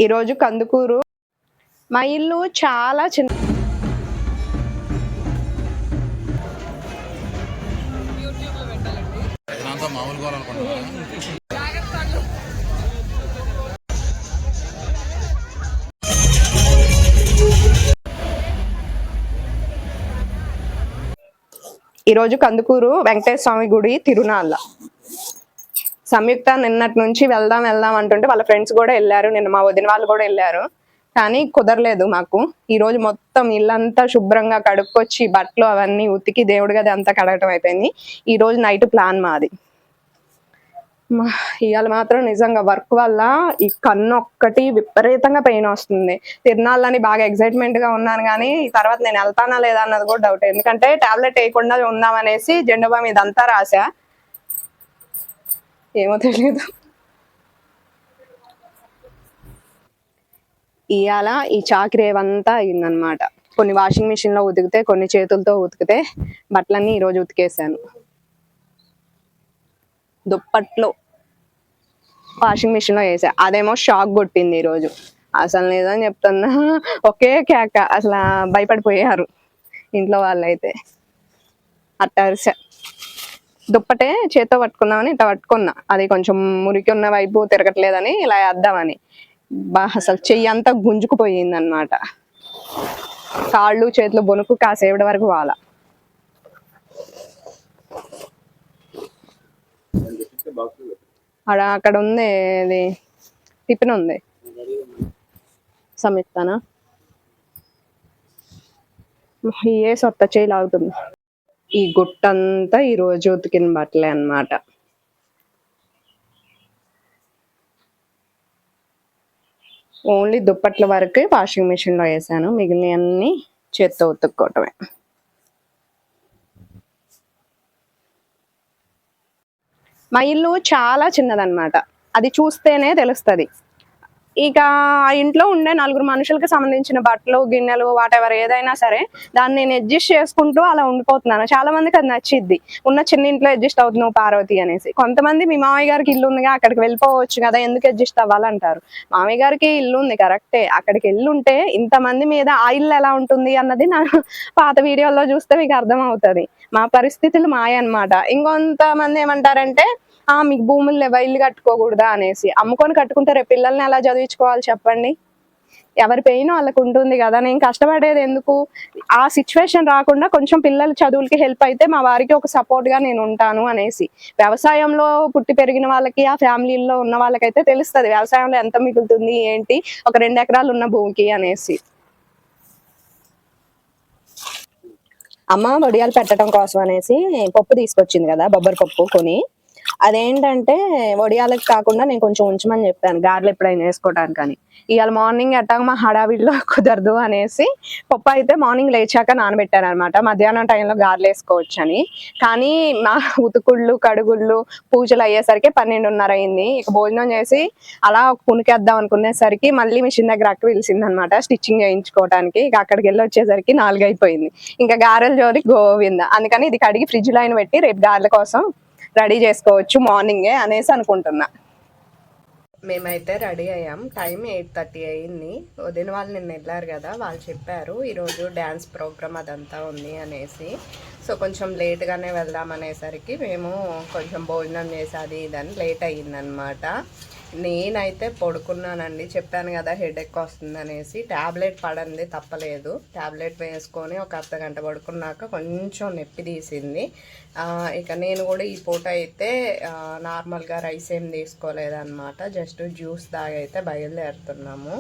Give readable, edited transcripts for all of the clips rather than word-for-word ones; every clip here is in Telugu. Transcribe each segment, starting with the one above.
ఈరోజు కందుకూరు. మా ఇల్లు చాలా చిన్న. ఈరోజు కందుకూరు వెంకటేశ్వర స్వామి గుడి తిరునాళ్ళ. సంయుక్త నిన్నటి నుంచి వెళ్దాం వెళ్దాం అంటుంటే వాళ్ళ ఫ్రెండ్స్ కూడా వెళ్ళారు. నిన్న మా వదిన వాళ్ళు కూడా వెళ్ళారు, కానీ కుదరలేదు మాకు. ఈ రోజు మొత్తం ఇల్లంతా శుభ్రంగా కడుక్కొచ్చి బట్టలు అవన్నీ ఉతికి దేవుడి గది అంతా కడగటం అయిపోయింది. ఈ రోజు నైట్ ప్లాన్ మాది. ఇవాళ మాత్రం నిజంగా వర్క్ వల్ల ఈ కన్ను ఒక్కటి విపరీతంగా పెయిన్ వస్తుంది. తిరణాలని బాగా ఎక్సైట్మెంట్ గా ఉన్నాను, కానీ తర్వాత నేను వెళ్తానా లేదా అన్నది కూడా డౌట్. ఎందుకంటే టాబ్లెట్ వేయకుండా ఉందామనేసి జెండబా మీద అంతా రాసా, ఏమో తెలియదు. ఇవాళ ఈ చాకిరేవంతా అయిందనమాట. కొన్ని వాషింగ్ మిషన్ లో ఉతికితే, కొన్ని చేతులతో ఉతికితే బట్టలన్నీ ఈరోజు ఉతికేసాను. దుప్పట్లో వాషింగ్ మిషన్ లో వేసా, అదేమో షాక్ కొట్టింది ఈరోజు. అసలు లేదని చెప్తున్నా, ఒకే కేక. అసలు భయపడిపోయారు ఇంట్లో వాళ్ళైతే. అట్టరిసా. దుప్పటే చేత్తో పట్టుకుందామని ఇట్లా పట్టుకున్నా, అది కొంచెం మురికి ఉన్న వైపు తిరగట్లేదని ఇలా వేద్దామని అసలు చెయ్యి అంతా గుంజుకుపోయింది అనమాట. కాళ్ళు చేతులు బొనుకు కాసేపటి వరకు వాళ్ళ. అక్కడ ఉంది, ఇది టిఫిన్ ఉంది. సంయుక్తనా ఏ సొత్త చేయి లాగుతుంది. ఈ గుట్టంతా ఈ రోజు ఉతికిన బట్టలే అన్నమాట. ఓన్లీ దుప్పట్ల వరకు వాషింగ్ మిషన్ లో వేసాను, మిగిలినవన్నీ చేత్తో ఉతుక్కోవటమే. మా ఇల్లు చాలా చిన్నదన్నమాట, అది చూస్తేనే తెలుస్తుంది. ఇక ఆ ఇంట్లో ఉండే నలుగురు మనుషులకి సంబంధించిన బట్టలు గిన్నెలు వాటెవర్ ఏదైనా సరే దాన్ని నేను అడ్జస్ట్ చేసుకుంటూ అలా ఉండిపోతున్నాను. చాలా మందికి అది నచ్చిద్ది, ఉన్న చిన్న ఇంట్లో అడ్జస్ట్ అవుతున్నావు పార్వతి అనేసి. కొంతమంది మీ మామయ్య గారికి ఇల్లు ఉందిగా అక్కడికి వెళ్ళిపోవచ్చు కదా, ఎందుకు అడ్జస్ట్ అవ్వాలంటారు. మామయ్య గారికి ఇల్లు ఉంది కరెక్టే, అక్కడికి వెళ్ళుంటే ఇంతమంది మీద ఆ ఇల్లు ఎలా ఉంటుంది అన్నది నా పాత వీడియోలో చూస్తే మీకు అర్థం అవుతుంది. మా పరిస్థితులు మాయ అనమాట. ఇంకొంతమంది ఏమంటారంటే మీకు భూములు లేవా, ఇల్లు కట్టుకోకూడదా అనేసి. అమ్ముకొని కట్టుకుంటే రేపు పిల్లల్ని ఎలా చదివించుకోవాలి చెప్పండి. ఎవరి పెయిన్ వాళ్ళకు ఉంటుంది కదా. నేను కష్టపడేది ఎందుకు, ఆ సిచ్యువేషన్ రాకుండా కొంచెం పిల్లల చదువులకి హెల్ప్ అయితే మా వారికి ఒక సపోర్ట్ గా నేను ఉంటాను అనేసి. వ్యవసాయంలో పుట్టి పెరిగిన వాళ్ళకి, ఆ ఫ్యామిలీలో ఉన్న వాళ్ళకైతే తెలుస్తుంది వ్యవసాయంలో ఎంత మిగులుతుంది ఏంటి ఒక 2 ఎకరాలు ఉన్న భూమికి అనేసి. అమ్మ వడియాలు పెట్టడం కోసం అనేసి పప్పు తీసుకొచ్చింది కదా, బొబ్బరి పప్పు కొని. అదేంటంటే వడియాలకు కాకుండా నేను కొంచెం ఉంచమని చెప్పాను, గారెలు ఎప్పుడైనా వేసుకోవడానికి అని. ఇవాళ మార్నింగ్ ఎట్టాగ మా హడావిడిలో కుదరదు అనేసి పప్పు అయితే మార్నింగ్ లేచాక నానబెట్టాను అనమాట, మధ్యాహ్నం టైంలో గారెలు వేసుకోవచ్చు అని. కానీ మా ఉతుకుళ్ళు కడుగుళ్ళు పూజలు అయ్యేసరికి 12:30 అయింది. ఇక భోజనం చేసి అలా కునికేద్దాం అనుకునేసరికి మళ్ళీ మిషన్ దగ్గర అక్క పిలిచింది అనమాట స్టిచ్చింగ్ చేయించుకోవడానికి. ఇక అక్కడికి వెళ్ళి వచ్చేసరికి 4 అయిపోయింది. ఇంకా గారెల జోలి గోవింద. అందుకని ఇది కడిగి ఫ్రిడ్జ్ లైన్ పెట్టి రేపు గారెల కోసం రెడీ చేసుకోవచ్చు మార్నింగే అనేసి అనుకుంటున్నా. మేమైతే రెడీ అయ్యాం, టైం 8:30 అయింది. వదిన వాళ్ళు నిన్న వెళ్ళారు కదా, వాళ్ళు చెప్పారు ఈరోజు డ్యాన్స్ ప్రోగ్రామ్ అదంతా ఉంది అనేసి. సో కొంచెం లేట్గానే వెళ్దాం అనేసరికి మేము కొంచెం భోజనం చేసి అది ఇదని లేట్ అయ్యిందనమాట. నేనైతే పడుకున్నానండి, చెప్పాను కదా హెడేక్ వస్తుంది అనేసి. ట్యాబ్లెట్ పడంది తప్పలేదు, ట్యాబ్లెట్ వేసుకొని ఒక అర్ధగంట పడుకున్నాక కొంచెం నొప్పి తీసింది. ఇక నేను కూడా ఈ పూట అయితే నార్మల్గా రైస్ ఏం తీసుకోలేదన్నమాట, జస్ట్ జ్యూస్ తాగైతే బయలుదేరుతున్నాము.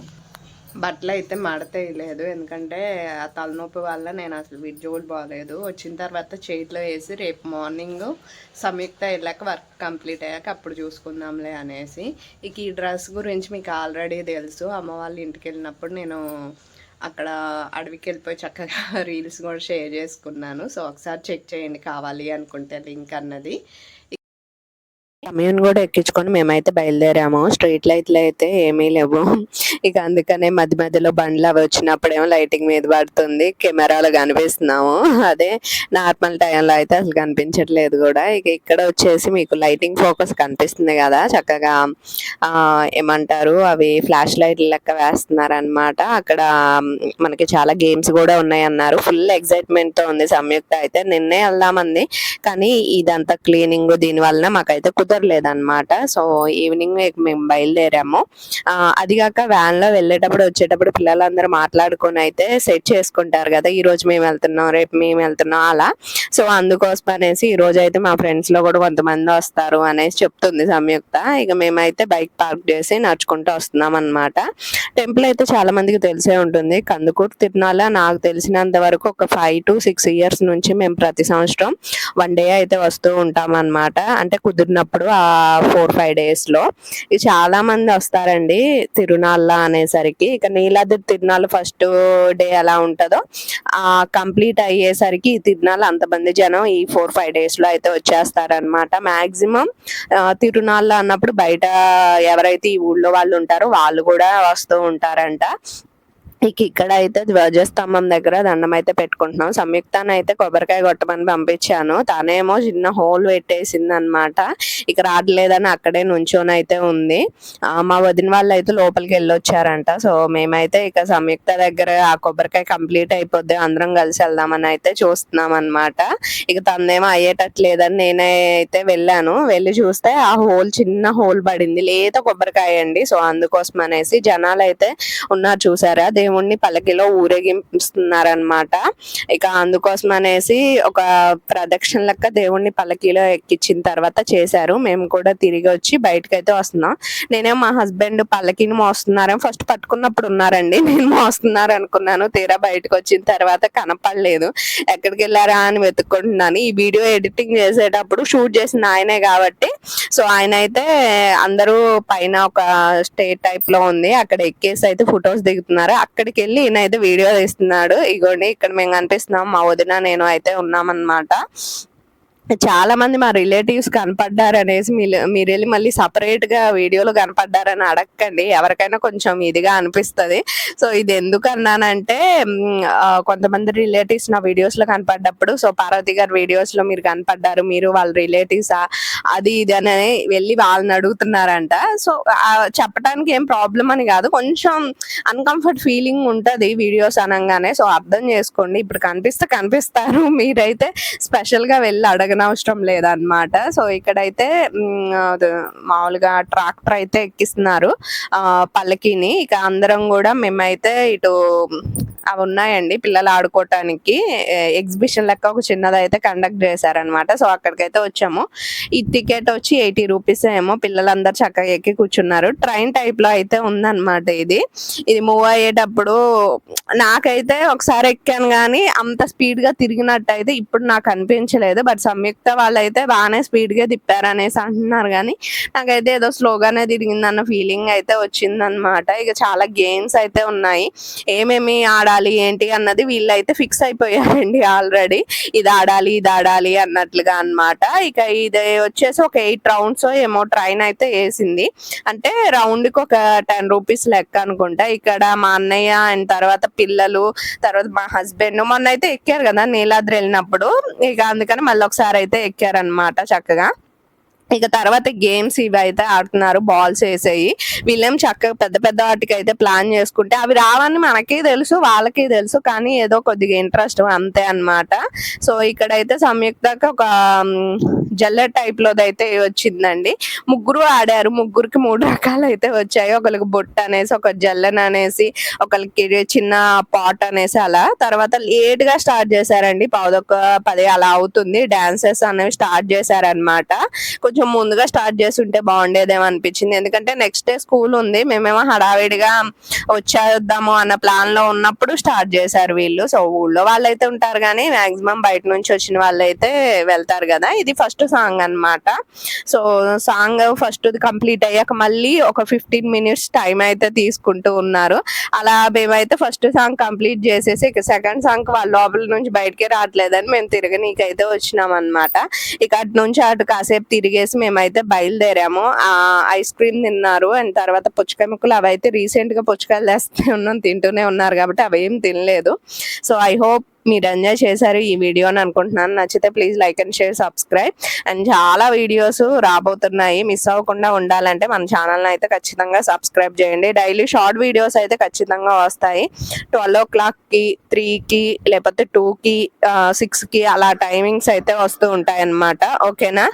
బట్టలు అయితే మడతేయలేదు, ఎందుకంటే ఆ తలనొప్పి వల్ల నేను అసలు విజువల్ బాగాలేదు. వచ్చిన తర్వాత చేతిలో వేసి రేపు మార్నింగ్ సంయుక్త వెళ్ళాక వర్క్ కంప్లీట్ అయ్యాక అప్పుడు చూసుకుందాంలే అనేసి. ఇక ఈ డ్రెస్ గురించి మీకు ఆల్రెడీ తెలుసు, అమ్మ వాళ్ళ ఇంటికి వెళ్ళినప్పుడు నేను అక్కడ అడవికి వెళ్ళిపోయి చక్కగా రీల్స్ కూడా షేర్ చేసుకున్నాను. సో ఒకసారి చెక్ చేయండి కావాలి అనుకుంటే లింక్ అన్నది. సమయం కూడా ఎక్కించుకొని మేమైతే బయలుదేరాము. స్ట్రీట్ లైట్లు అయితే ఏమీ లేవు. ఇక అందుకనే మధ్య మధ్యలో బండ్లు అవి వచ్చినప్పుడేమో లైటింగ్ మీద పడుతుంది, కెమెరాలో కనిపిస్తున్నాము. అదే నార్మల్ టైంలో అయితే అసలు కనిపించట్లేదు కూడా. ఇక ఇక్కడ వచ్చేసి మీకు లైటింగ్ ఫోకస్ కనిపిస్తుంది కదా, చక్కగా ఏమంటారు అవి ఫ్లాష్ లైట్ లెక్క వేస్తున్నారు అనమాట. అక్కడ మనకి చాలా గేమ్స్ కూడా ఉన్నాయి అన్నారు. ఫుల్ ఎక్సైట్మెంట్ తో ఉంది సంయుక్త అయితే. నిన్నే వెళ్దామంది కానీ ఇదంతా క్లీనింగ్ దీని వలన మాకైతే కుదరలేదన్నమాట. సో ఈవినింగ్ మేము బయలుదేరాము. అది కాక వ్యాన్ లో వెళ్ళేటప్పుడు వచ్చేటప్పుడు పిల్లలందరూ మాట్లాడుకొని అయితే సెట్ చేసుకుంటారు కదా, ఈ రోజు మేము వెళ్తున్నాం, రేపు మేము వెళ్తున్నాం అలా. సో అందుకోసం అనేసి ఈ రోజు అయితే మా ఫ్రెండ్స్ లో కూడా కొంతమంది వస్తారు అనేసి చెప్తుంది సంయుక్త. ఇక మేమైతే బైక్ పార్క్ చేసి నడుచుకుంటూ వస్తున్నాం అనమాట. టెంపుల్ అయితే చాలా మందికి తెలిసే ఉంటుంది, కందుకూరు తిరునాళ్ళ. నాకు తెలిసినంత వరకు ఒక 5 to 6 years నుంచి మేము ప్రతి సంవత్సరం 1 day అయితే వస్తూ ఉంటాం అనమాట. అంటే కుదిరినప్పుడు ఆ 4-5 days లో. ఇది చాలా మంది వస్తారండి తిరునాళ్ళ అనేసరికి. ఇక నీలాద్రి తిరునాళ్ళ ఫస్ట్ డే ఎలా ఉంటుందో కంప్లీట్ అయ్యేసరికి ఈ తిరునాళ్ళ అంతమంది జనం ఈ 4-5 days లో అయితే వచ్చేస్తారనమాట. మాక్సిమం తిరునాళ్ళ అన్నప్పుడు బయట ఎవరైతే ఈ ఊళ్ళో వాళ్ళు ఉంటారో వాళ్ళు కూడా వస్తూ ఉంటారంట. ఇక ఇక్కడ అయితే ధ్వజస్తంభం దగ్గర దండం అయితే పెట్టుకుంటున్నాం. సంయుక్తాన్ని అయితే కొబ్బరికాయ కొట్టమని పంపించాను, తనేమో చిన్న హోల్ పెట్టేసింది అనమాట. ఇక రావట్లేదని అక్కడే నుంచొని అయితే ఉంది. మా వదిన వాళ్ళు అయితే లోపలికి వెళ్ళొచ్చారంట. సో మేమైతే ఇక సంయుక్త దగ్గర ఆ కొబ్బరికాయ కంప్లీట్ అయిపోద్ది, అందరం కలిసి వెళ్దామని అయితే చూస్తున్నాం అనమాట. ఇక తనేమో అయ్యేటట్లేదని నేనే అయితే వెళ్ళాను. వెళ్ళి చూస్తే ఆ హోల్ చిన్న హోల్ పడింది, లేత కొబ్బరికాయ అండి. సో అందుకోసం అనేసి జనాలు అయితే ఉన్నారు చూసారా, దేవుణ్ణి పల్లకిలో ఊరేగిస్తున్నారనమాట. ఇక అందుకోసం అనేసి ఒక ప్రదక్షిణ లెక్క దేవుణ్ణి పల్లకిలో ఎక్కించిన తర్వాత చేశారు. మేము కూడా తిరిగి వచ్చి బయటకు అయితే వస్తున్నాం. నేనేమో మా హస్బెండ్ పల్లకిని మోస్తున్నారని ఫస్ట్ పట్టుకున్నప్పుడు ఉన్నారండి, నేను మోస్తున్నారు అనుకున్నాను. తీరా బయటకు వచ్చిన తర్వాత కనపడలేదు, ఎక్కడికి వెళ్ళారా అని వెతుక్కుంటున్నాను. ఈ వీడియో ఎడిటింగ్ చేసేటప్పుడు షూట్ చేసిన ఆయనే కాబట్టి సో ఆయన అయితే అందరూ పైన ఒక స్టేట్ టైప్ లో ఉంది, అక్కడ ఎక్కేసి అయితే ఫొటోస్ దిగుతున్నారు. అక్కడికి వెళ్ళి ఈయన అయితే వీడియో తీస్తున్నాడు. ఇగోండి ఇక్కడ మేము కనిపిస్తున్నాం, మా వదిన నేను అయితే ఉన్నామన్నమాట. చాలా మంది మా రిలేటివ్స్ కనపడ్డారు అనేసి మీరు వెళ్ళి మళ్ళీ సపరేట్ గా వీడియోలో కనపడ్డారని అడగండి, ఎవరికైనా కొంచెం ఇదిగా అనిపిస్తుంది. సో ఇది ఎందుకు అన్నానంటే కొంతమంది రిలేటివ్స్ నా వీడియోస్ లో కనపడ్డప్పుడు, సో పార్వతి గారి వీడియోస్ లో మీరు కనపడ్డారు, మీరు వాళ్ళ రిలేటివ్సా అది ఇది అని వెళ్ళి వాళ్ళని అడుగుతున్నారంట. సో చెప్పడానికి ఏం ప్రాబ్లం అని కాదు, కొంచెం అన్కంఫర్ట్ ఫీలింగ్ ఉంటది వీడియోస్ అనగానే. సో అర్థం చేసుకోండి, ఇప్పుడు కనిపిస్తారు, మీరైతే స్పెషల్ గా వెళ్ళి అవసరం లేదన్నమాట. సో ఇక్కడైతే మామూలుగా ట్రాక్టర్ అయితే ఎక్కిస్తున్నారు పల్లకిని. ఇక అందరం కూడా మేమైతే ఇటు అవి ఉన్నాయండి పిల్లలు ఆడుకోవటానికి, ఎగ్జిబిషన్ లెక్క ఒక చిన్నది అయితే కండక్ట్ చేశారనమాట. సో అక్కడికైతే వచ్చాము. ఈ టికెట్ వచ్చి 80 rupees ఏమో, పిల్లలందరూ చక్కగా ఎక్కి కూర్చున్నారు. ట్రైన్ టైప్ లో అయితే ఉందన్నమాట. ఇది మూవ్ అయ్యేటప్పుడు నాకైతే ఒకసారి ఎక్కాను కానీ అంత స్పీడ్ గా తిరిగినట్టు అయితే ఇప్పుడు నాకు అనిపించలేదు. బట్ సంయుక్త వాళ్ళైతే బాగానే స్పీడ్ గా తిప్పారనేసి అంటున్నారు, కానీ నాకైతే ఏదో స్లోగానే తిరిగిందన్న ఫీలింగ్ అయితే వచ్చిందనమాట. ఇక చాలా గేమ్స్ అయితే ఉన్నాయి, ఏమేమి ఆడాలి ఏంటి అన్నది వీళ్ళైతే ఫిక్స్ అయిపోయారండి ఆల్రెడీ, ఇది ఆడాలి అన్నట్లుగా అన్నమాట. ఇక ఇది వచ్చేసి ఒక 8 rounds ఏమో ట్రైన్ అయితే వేసింది, అంటే రౌండ్ కి ఒక 10 rupees లెక్క అనుకుంటా. ఇక్కడ మా అన్నయ్య అండ్ తర్వాత పిల్లలు, తర్వాత మా హస్బెండ్ మొన్న అయితే ఎక్కారు కదా నీలాద్రి వెళ్ళినప్పుడు, ఇక అందుకని మళ్ళీ ఒకసారి అయితే ఎక్కారనమాట చక్కగా. ఇక తర్వాత గేమ్స్ ఇవి అయితే ఆడుతున్నారు, బాల్స్ వేసేయి. వీళ్ళేం చక్కగా పెద్ద పెద్ద వాటికి అయితే ప్లాన్ చేసుకుంటే అవి రావని మనకి తెలుసు, వాళ్ళకి తెలుసు, కానీ ఏదో కొద్దిగా ఇంట్రెస్ట్ అంతే అన్నమాట. సో ఇక్కడైతే సంయుక్తకి ఒక జల్లె టైప్ లోదైతే వచ్చిందండి. ముగ్గురు ఆడారు, ముగ్గురికి 3 రకాలు అయితే వచ్చాయి. ఒకరికి బొట్టు అనేసి, ఒక జల్లెన్ అనేసి, ఒకరికి చిన్న పాట్ అనేసి అలా. తర్వాత లేట్ గా స్టార్ట్ చేశారండి, 9:10 అలా అవుతుంది. డాన్సెస్ అనేవి స్టార్ట్ చేశారనమాట. కొంచెం ముందుగా స్టార్ట్ చేస్తుంటే బాగుండేదేమో అనిపించింది, ఎందుకంటే నెక్స్ట్ డే స్కూల్ ఉంది. మేమేమో హడావిడిగా వచ్చేద్దాము అన్న ప్లాన్ లో ఉన్నప్పుడు స్టార్ట్ చేశారు వీళ్ళు. సో ఊళ్ళో వాళ్ళైతే ఉంటారు కానీ మాక్సిమం బయట నుంచి వచ్చిన వాళ్ళైతే వెళ్తారు కదా. ఇది ఫస్ట్ సాంగ్ అన్నమాట. సో సాంగ్ ఫస్ట్ కంప్లీట్ అయ్యాక మళ్ళీ ఒక 15 minutes టైం అయితే తీసుకుంటూ ఉన్నారు. అలా మేమైతే ఫస్ట్ సాంగ్ కంప్లీట్ చేసేసి ఇక సెకండ్ సాంగ్ వాళ్ళ లోపల నుంచి బయటకే రావట్లేదని మేము తిరగనీకైతే వచ్చినాం అనమాట. ఇక అటు నుంచి అటు కాసేపు తిరిగేసి చెప్పేసి మేమైతే బయలుదేరాము. ఐస్ క్రీమ్ తిన్నారు అండ్ తర్వాత పుచ్చకాయ ముక్కలు అవైతే రీసెంట్ గా పుచ్చకాయలు తెస్తే ఉన్నాం తింటూనే ఉన్నారు కాబట్టి అవేం తినలేదు. సో ఐ హోప్ మీరు ఎంజాయ్ చేశారు ఈ వీడియో అని అనుకుంటున్నాను. నచ్చితే please like and share, subscribe. And చాలా వీడియోస్ రాబోతున్నాయి, మిస్ అవ్వకుండా ఉండాలంటే మన ఛానల్ అయితే ఖచ్చితంగా సబ్స్క్రైబ్ చేయండి. డైలీ షార్ట్ వీడియోస్ అయితే ఖచ్చితంగా వస్తాయి. 12 o'clockకి, 3కి, లేకపోతే 2కి, 6కి అలా టైమింగ్స్ అయితే వస్తూ ఉంటాయి అన్నమాట. ఓకేనా?